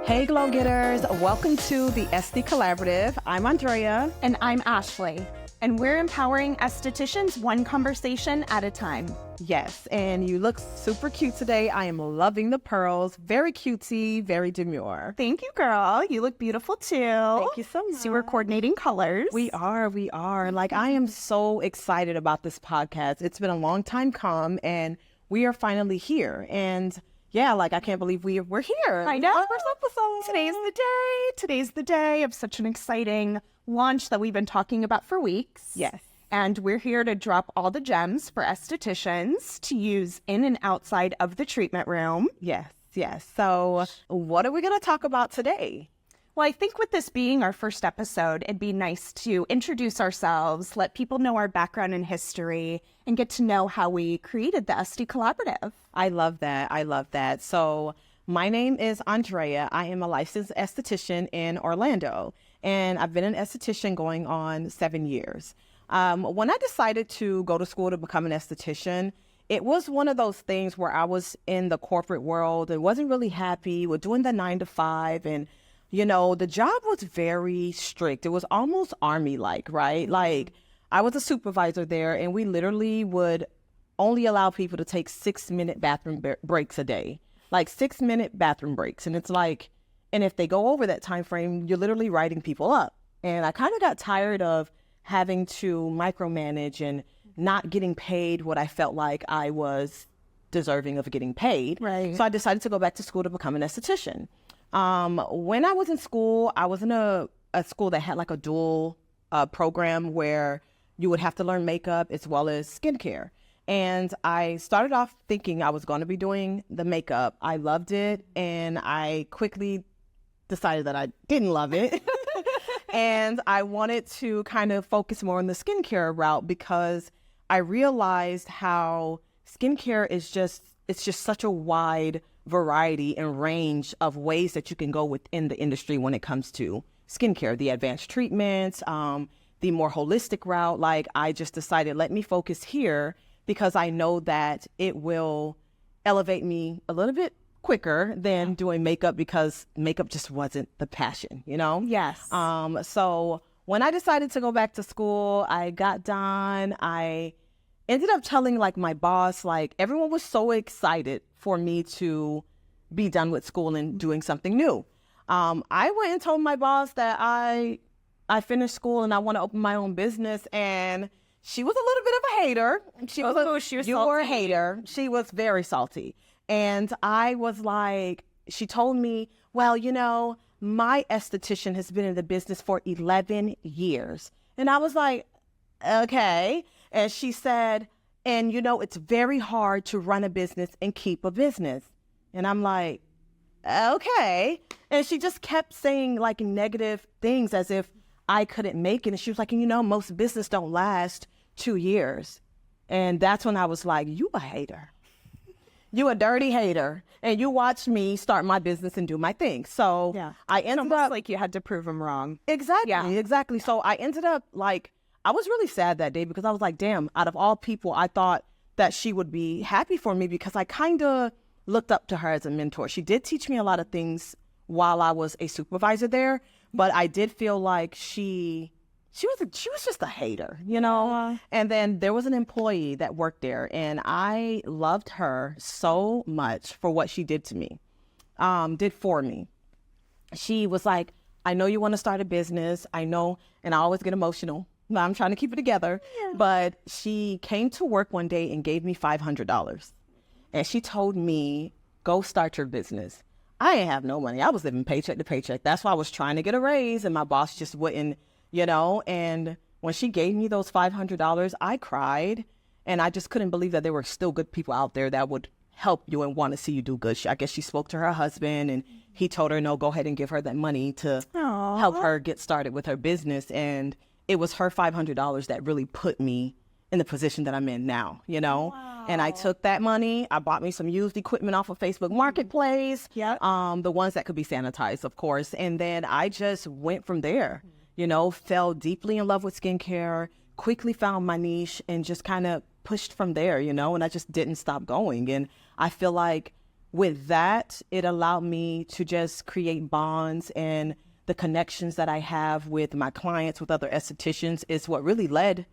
Hey, Glow Getters. Welcome to the Esty Collaborative. I'm Andrea. And I'm Ashley. And we're empowering estheticians one conversation at a time. Yes, and you look super cute today. I am loving the pearls. Very cutesy, very demure. Thank you, girl. You look beautiful too. Thank you so much. So we're coordinating colors. We are. Like, I am so excited about this podcast. It's been a long time come, and we are finally here. And yeah, like, I can't believe we're here. I know. Our first episode. Today's the day. Today's the day of such an exciting launch that we've been talking about for weeks. Yes. And we're here to drop all the gems for estheticians to use in and outside of the treatment room. Yes. So what are we going to talk about today? Well, I think with this being our first episode, it'd be nice to introduce ourselves, let people know our background and history, and get to know how we created the Esty Collaborative. I love that. So my name is Andrea. I am a licensed esthetician in Orlando, and I've been an esthetician going on 7 years. When I decided to go to school to become an esthetician, it was one of those things where I was in the corporate world and wasn't really happy with doing the 9 to 5. And, you know, the job was very strict. It was almost army-like, right? Like, I was a supervisor there, and we literally would only allow people to take 6-minute bathroom breaks a day, like 6-minute bathroom breaks. And it's like, and if they go over that time frame, you're literally writing people up. And I kind of got tired of having to micromanage and not getting paid what I felt like I was deserving of getting paid. Right. So I decided to go back to school to become an esthetician. When I was in school, I was in a school that had like a dual program where you would have to learn makeup as well as skincare. And I started off thinking I was going to be doing the makeup. I loved it, and I quickly decided that I didn't love it. And I wanted to kind of focus more on the skincare route because I realized how skincare is it's just such a wide variety and range of ways that you can go within the industry when it comes to skincare, the advanced treatments, the more holistic route. Like, I just decided, let me focus here because I know that it will elevate me a little bit quicker than doing makeup because makeup just wasn't the passion, you know? Yes. So when I decided to go back to school, I got done. I ended up telling like my boss, like everyone was so excited for me to be done with school and doing something new. I went and told my boss that I finished school and I want to open my own business, and she was a little bit of a hater. She was you were a hater. She was very salty. And I was like, she told me, well, you know, my esthetician has been in the business for 11 years. And I was like, okay. And she said, and you know, it's very hard to run a business and keep a business. And I'm like, okay. And she just kept saying like negative things as if I couldn't make it. And she was like, and you know, most business don't last 2 years. And that's when I was like, you a hater. You a dirty hater, and you watched me start my business and do my thing. So yeah. I ended up up like you had to prove them wrong. Exactly. So I ended up like, I was really sad that day because I was like, damn, out of all people, I thought that she would be happy for me because I kind of looked up to her as a mentor. She did teach me a lot of things while I was a supervisor there, but I did feel like she was just a hater, you know? And then there was an employee that worked there, and I loved her so much for what she did to me, did for me. She was like, I know you want to start a business. I know, and I always get emotional. I'm trying to keep it together. Yeah. But she came to work one day and gave me $500. And she told me, go start your business. I didn't have no money. I was living paycheck to paycheck. That's why I was trying to get a raise, and my boss just wouldn't, you know. And when she gave me those $500, I cried, and I just couldn't believe that there were still good people out there that would help you and want to see you do good. I guess she spoke to her husband, and he told her, no, go ahead and give her that money to help her get started with her business. And it was her $500 that really put me in the position that I'm in now, you know? Wow. And I took that money. I bought me some used equipment off of Facebook Marketplace. Yeah. The ones that could be sanitized, of course. And then I just went from there, you know, fell deeply in love with skincare, quickly found my niche, and just kind of pushed from there, you know, and I just didn't stop going. And I feel like with that, it allowed me to just create bonds, and the connections that I have with my clients, with other estheticians, is what really led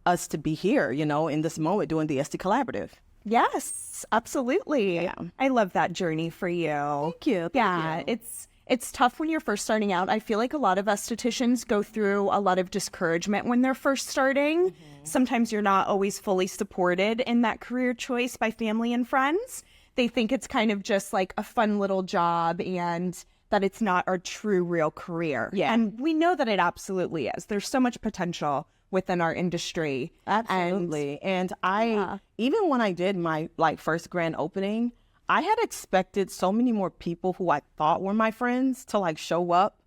us to be here, you know, in this moment doing the Esty Collaborative. Yes, absolutely. Yeah. I love that journey for you. Thank you. Yeah, it's tough when you're first starting out. I feel like a lot of estheticians go through a lot of discouragement when they're first starting. Sometimes you're not always fully supported in that career choice by family and friends. They think it's kind of just like a fun little job and that it's not our true real career. Yeah. And we know that it absolutely is. There's so much potential within our industry. Absolutely. And I, even when I did my first grand opening, I had expected so many more people who I thought were my friends to show up,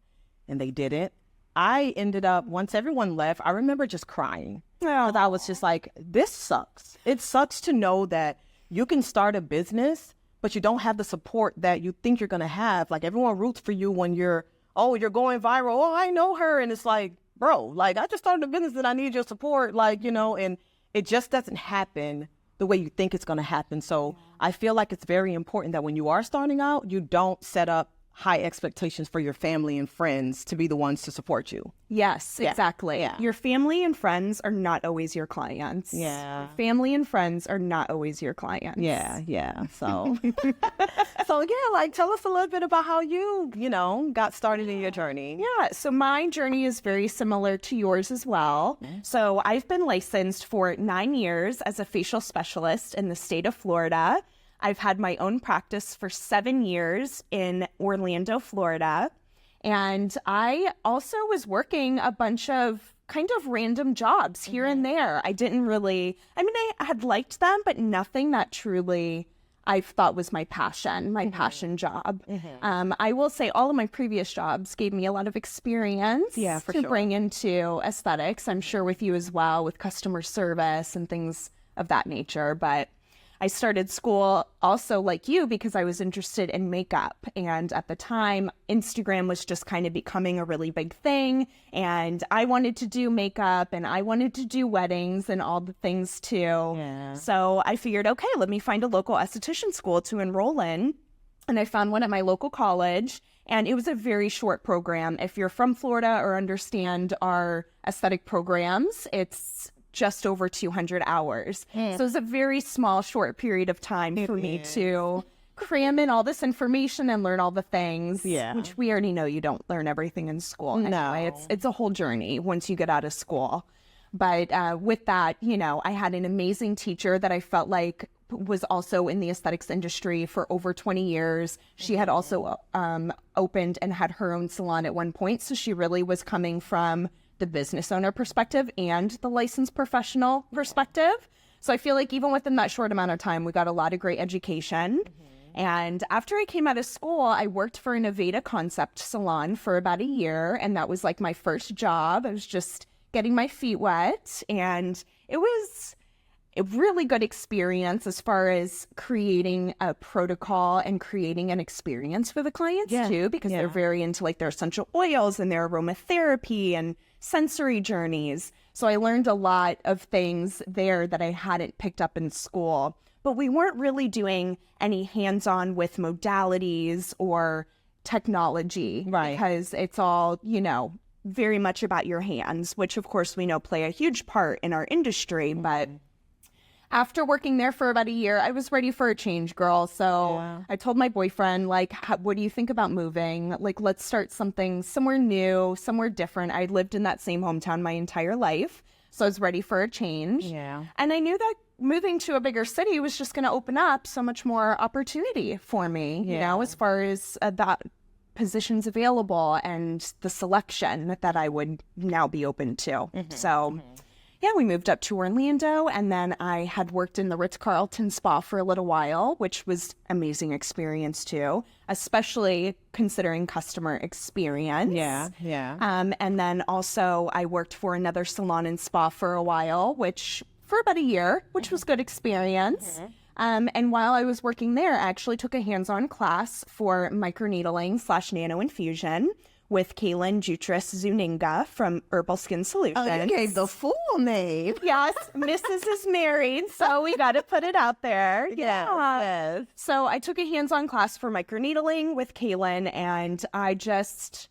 and they didn't. I ended up, once everyone left, I remember just crying. Because I was just like, this sucks. It sucks to know that you can start a business, but you don't have the support that you think you're going to have. Like, everyone roots for you when you're going viral. Oh, I know her. And it's like, bro, I just started a business and I need your support. And it just doesn't happen the way you think it's going to happen. So I feel like it's very important that when you are starting out, you don't set up high expectations for your family and friends to be the ones to support you. Yes, exactly. Yeah. Your family and friends are not always your clients. Yeah. Your family and friends are not always your clients. Yeah. So, tell us a little bit about how you got started in your journey. Yeah, so my journey is very similar to yours as well. So I've been licensed for 9 years as a facial specialist in the state of Florida. I've had my own practice for 7 years in Orlando, Florida. And I also was working a bunch of kind of random jobs here and there. I had liked them, but nothing that truly I thought was my passion job. I will say all of my previous jobs gave me a lot of experience to bring into aesthetics. I'm sure with you as well, with customer service and things of that nature. But I started school also like you because I was interested in makeup. And at the time, Instagram was just kind of becoming a really big thing. And I wanted to do makeup and I wanted to do weddings and all the things too. Yeah. So I figured, okay, let me find a local esthetician school to enroll in. And I found one at my local college. And it was a very short program. If you're from Florida or understand our aesthetic programs, it's just over 200 hours. So it was a very small, short period of time for me to cram in all this information and learn all the things, which we already know you don't learn everything in school. No. Anyway, it's a whole journey once you get out of school. But with that, I had an amazing teacher that I felt like was also in the aesthetics industry for over 20 years. She had also opened and had her own salon at one point. So she really was coming from the business owner perspective and the licensed professional perspective. So I feel like even within that short amount of time, we got a lot of great education. And after I came out of school, I worked for an Aveda concept salon for about a year. And that was like my first job. I was just getting my feet wet. And it was a really good experience as far as creating a protocol and creating an experience for the clients too, because they're very into their essential oils and their aromatherapy and sensory journeys. So I learned a lot of things there that I hadn't picked up in school, but we weren't really doing any hands-on with modalities or technology, Right. Because it's all, very much about your hands, which of course we know play a huge part in our industry, but after working there for about a year, I was ready for a change, girl. So I told my boyfriend, what do you think about moving? Let's start something somewhere new, somewhere different. I lived in that same hometown my entire life. So I was ready for a change. Yeah. And I knew that moving to a bigger city was just going to open up so much more opportunity for me, as far as that positions available and the selection that I would now be open to. So we moved up to Orlando, and then I had worked in the Ritz-Carlton spa for a little while, which was amazing experience too, especially considering customer experience. Yeah. And then also I worked for another salon and spa for a while, for about a year, which was good experience. And while I was working there, I actually took a hands-on class for microneedling / nano infusion, with Kaylin Jutras Zuninga from Herbal Skin Solutions. Oh, you gave the full name. Yes, Mrs. is married, so we got to put it out there. Yes. So I took a hands-on class for microneedling with Kaylin, and I just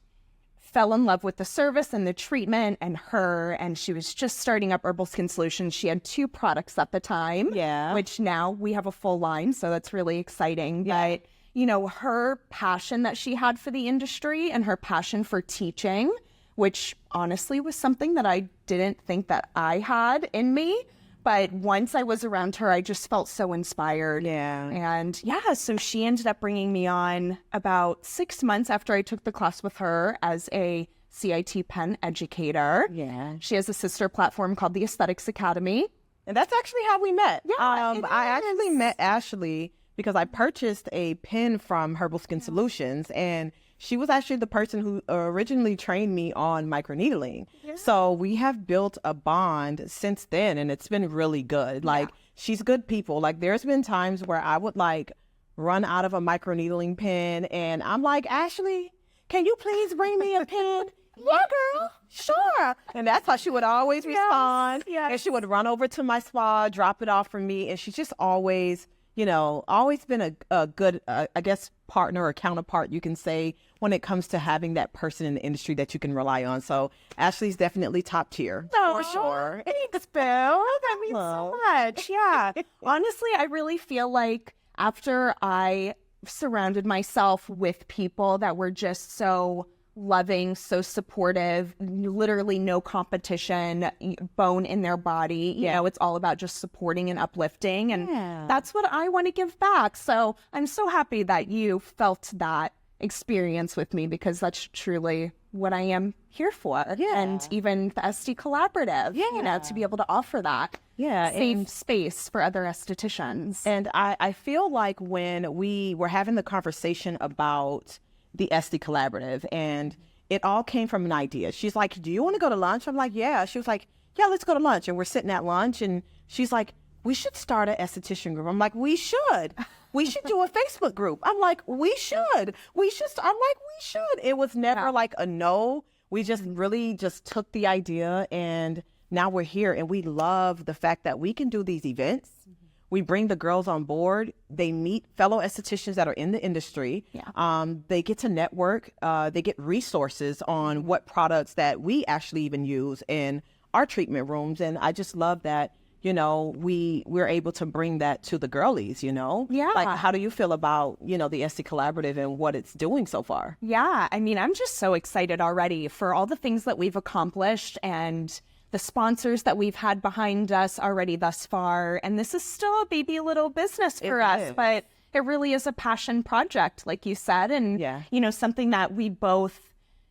fell in love with the service and the treatment and her, and she was just starting up Herbal Skin Solutions. She had 2 products at the time, which now we have a full line, so that's really exciting. But you know, her passion that she had for the industry and her passion for teaching, which honestly was something that I didn't think that I had in me. But once I was around her, I just felt so inspired. And so she ended up bringing me on about 6 months after I took the class with her as a CIT Pen educator. She has a sister platform called the Aesthetics Academy. And that's actually how we met. I actually met Ashley because I purchased a pen from Herbal Skin Solutions, and she was actually the person who originally trained me on microneedling. So we have built a bond since then, and it's been really good. Like, she's good people. Like, there's been times where I would like run out of a microneedling pen, and I'm like, Ashley, can you please bring me a pen? Yeah, girl, sure. And that's how she would always respond. And she would run over to my spa, drop it off for me, and she's just always, you know, always been a good, I guess, partner or counterpart, you can say, when it comes to having that person in the industry that you can rely on. So Ashley's definitely top tier, for sure. Thanks, Boo. That means so much. Yeah. Honestly, I really feel like after I surrounded myself with people that were just so loving, so supportive, literally no competition, bone in their body. You know, it's all about just supporting and uplifting. And that's what I want to give back. So I'm so happy that you felt that experience with me, because that's truly what I am here for. And even the Esty Collaborative, you know, to be able to offer that same space for other estheticians. And I feel like when we were having the conversation about the Esty Collaborative, and it all came from an idea. She's like, do you want to go to lunch? I'm like, yeah. She was like, yeah, let's go to lunch. And we're sitting at lunch, and she's like, we should start an esthetician group. I'm like, we should. We should do a Facebook group. I'm like, we should. We should. I'm like, we should. It was never like a no. We just really just took the idea, and now we're here, and we love the fact that we can do these events. We bring the girls on board. They meet fellow estheticians that are in the industry. They get to network. They get resources on what products that we actually even use in our treatment rooms. And I just love that, you know, we're able to bring that to the girlies, you know? Like, how do you feel about, you know, the Esty Collaborative and what it's doing so far? I mean, I'm just so excited already for all the things that we've accomplished and the sponsors that we've had behind us already thus far. And this is still a baby little business for us, but it really is a passion project, like you said. And, you know, something that we both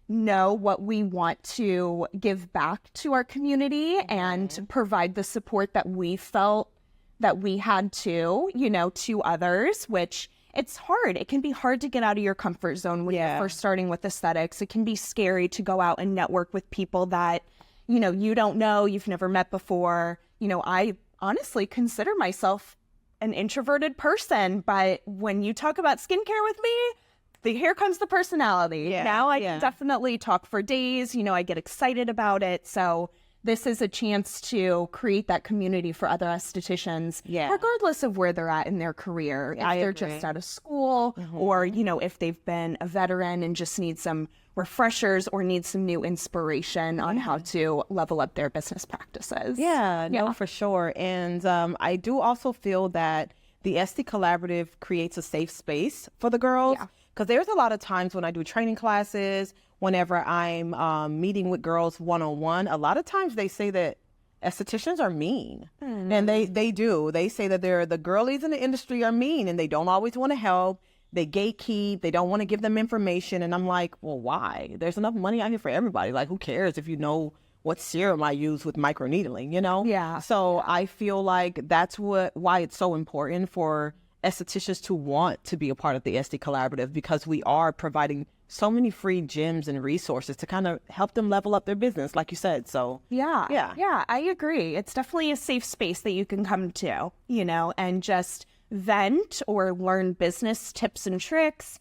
know what we want to give back to our community and provide the support that we felt that we had to, you know, to others, which it's hard. It can be hard to get out of your comfort zone when you're first starting with aesthetics. It can be scary to go out and network with people that, you know, you don't know, you've never met before. You know, I honestly consider myself an introverted person, but when you talk about skincare with me, here comes the personality. Now I can definitely talk for days. You know, I get excited about it. So this is a chance to create that community for other estheticians, regardless of where they're at in their career. If they're just out of school or, you know, if they've been a veteran and just need some refreshers or need some new inspiration on how to level up their business practices. No, for sure. And I do also feel that the Esty Collaborative creates a safe space for the girls. Because there's a lot of times when I do training classes, whenever I'm meeting with girls one-on-one, a lot of times they say that estheticians are mean. And they do. They say that the girlies in the industry are mean and they don't always want to help. They gatekeep. They don't want to give them information. And I'm like, well, why? There's enough money out here for everybody. Like, who cares if you know what serum I use with microneedling, you know? So I feel like that's why it's so important for estheticians to want to be a part of the Esty Collaborative, because we are providing so many free gems and resources to kind of help them level up their business, like you said. So I agree. It's definitely a safe space that you can come to, you know, and just vent or learn business tips and tricks.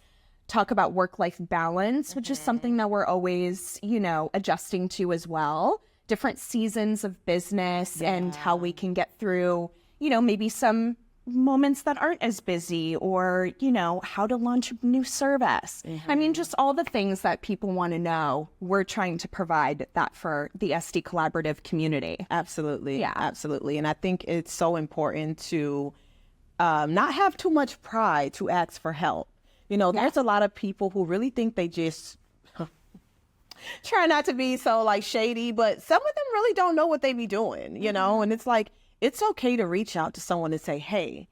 talk about work-life balance, which is something that we're always, adjusting to as well. Different seasons of business and how we can get through, maybe some moments that aren't as busy, or, how to launch a new service. I mean, just all the things that people want to know. We're trying to provide that for the Esty Collaborative community. Absolutely. Yeah. Absolutely. And I think it's so important to not have too much pride to ask for help. There's a lot of people who really think they just try not to be so like shady, but some of them really don't know what they be doing, and it's like, it's okay to reach out to someone and say, hey,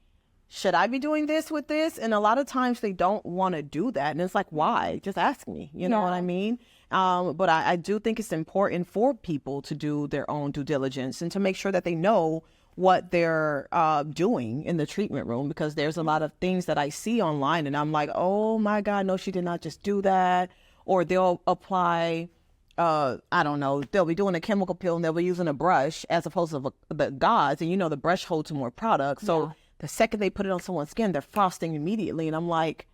should I be doing this with this? And a lot of times they don't want to do that. And it's like, why? Just ask me. You know what I mean? But I do think it's important for people to do their own due diligence and to make sure that they know what they're doing in the treatment room, because there's a lot of things that I see online and I'm like, oh my God, no, she did not just do that. Or they'll apply, I don't know, they'll be doing a chemical peel and they'll be using a brush as opposed to the gauze. And the brush holds more product. So the second they put it on someone's skin, they're frosting immediately. And I'm like,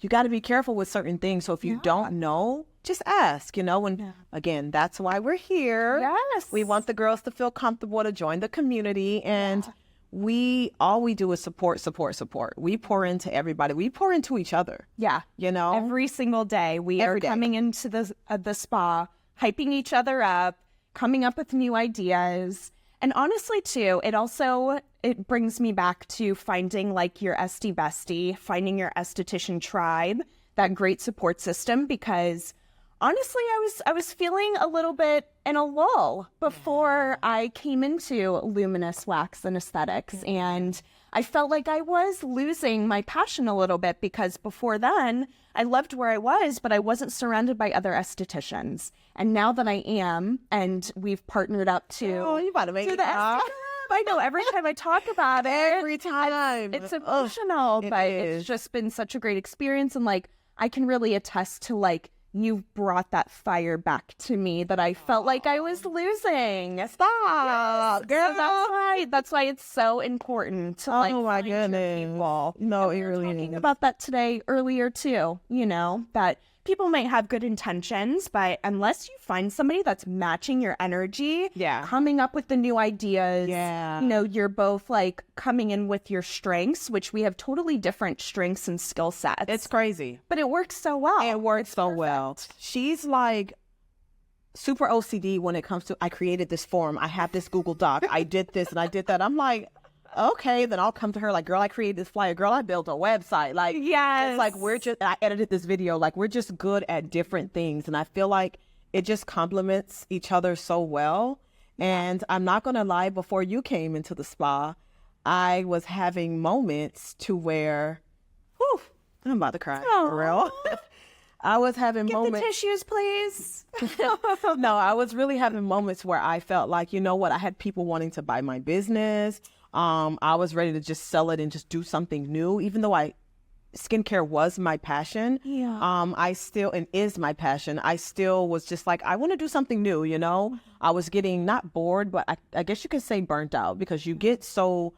you got to be careful with certain things. So if you don't know, just ask, and again, that's why we're here. Yes. We want the girls to feel comfortable to join the community. And all we do is support. We pour into everybody. We pour into each other. Yeah. Every single day we are coming into the spa, hyping each other up, coming up with new ideas. And honestly, too, it brings me back to finding like your Esty bestie, finding your esthetician tribe, that great support system, because honestly, I was feeling a little bit in a lull before I came into luminous wax and aesthetics. And I felt like I was losing my passion a little bit, because before then I loved where I was, but I wasn't surrounded by other estheticians. And now that I am, and we've partnered up to you about to make it the up. I know, every time I talk about it, Every time. it's emotional, but is. it's just been such a great experience. And like, I can really attest to like, you've brought that fire back to me that I felt like I was losing. Stop, girl. So that's why it's so important to like, Oh my find your goodness. people. No, it We were really talking is. about that today earlier too, that people might have good intentions, but unless you find somebody that's matching your energy, coming up with the new ideas, you're both like coming in with your strengths, which we have totally different strengths and skill sets. It's crazy. But it works so well. It works so well. She's like super OCD when it comes to, I created this form, I have this Google Doc, I did this and I did that. I'm like, okay, then I'll come to her like, girl, I created this flyer. Girl, I built a website. Like, it's like, I edited this video. Like, we're just good at different things. And I feel like it just complements each other so well. And I'm not going to lie, before you came into the spa, I was having moments to where, whew, I'm about to cry, for real. I was having moments. Get the tissues, please. No, I was really having moments where I felt like, you know what? I had people wanting to buy my business. I was ready to just sell it and just do something new, even though skincare was my passion. I still, and is my passion. I still was just like, I want to do something new, I was getting not bored, but I guess you could say burnt out, because you get so,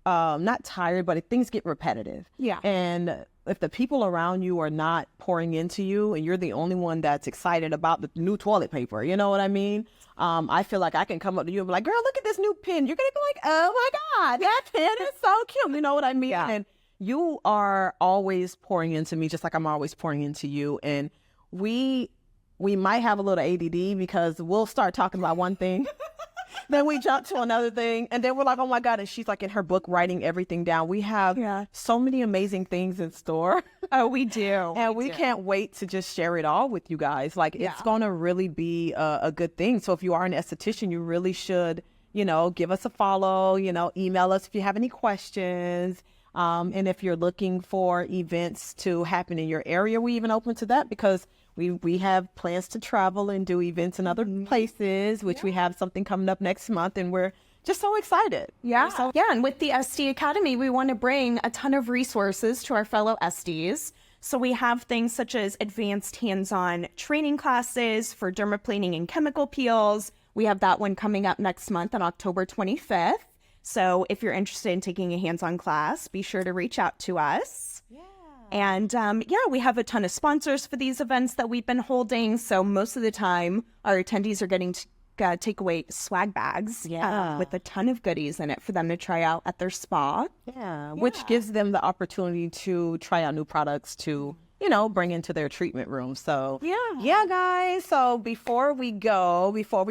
not tired, but things get repetitive. And if the people around you are not pouring into you and you're the only one that's excited about the new toilet paper, you know what I mean? I feel like I can come up to you and be like, girl, look at this new pen. You're going to be like, oh my God, that pen is so cute. You know what I mean? And you are always pouring into me, just like I'm always pouring into you. And we might have a little ADD, because we'll start talking about one thing. Then we jump to another thing, and then we're like, oh my God. And she's like in her book writing everything down. We have so many amazing things in store. Oh, we do. And we can't wait to just share it all with you guys. Like, it's going to really be a good thing. So if you are an esthetician, you really should, give us a follow, email us if you have any questions. And if you're looking for events to happen in your area, we even open to that, because we have plans to travel and do events in other places, which we have something coming up next month, and we're just so excited. And with the Esty Academy, we want to bring a ton of resources to our fellow Esties. So we have things such as advanced hands-on training classes for dermaplaning and chemical peels. We have that one coming up next month on October 25th. So if you're interested in taking a hands-on class, be sure to reach out to us. And we have a ton of sponsors for these events that we've been holding. So most of the time, our attendees are getting to take away swag bags with a ton of goodies in it for them to try out at their spa. Yeah, which gives them the opportunity to try out new products to, bring into their treatment room. So yeah, guys. So before we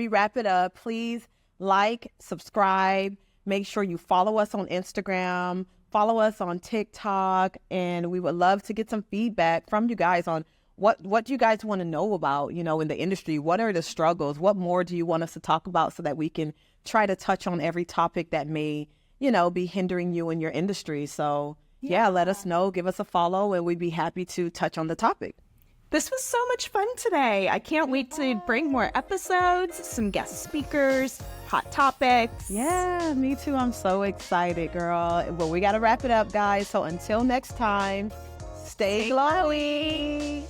wrap it up, please like, subscribe, make sure you follow us on Instagram, follow us on TikTok, and we would love to get some feedback from you guys on what you guys want to know about, in the industry. What are the struggles? What more do you want us to talk about so that we can try to touch on every topic that may, be hindering you in your industry? So let us know, give us a follow, and we'd be happy to touch on the topic. This was so much fun today. I can't wait to bring more episodes, some guest speakers, hot topics. Yeah, me too. I'm so excited, girl. Well, we got to wrap it up, guys. So until next time, stay glowy.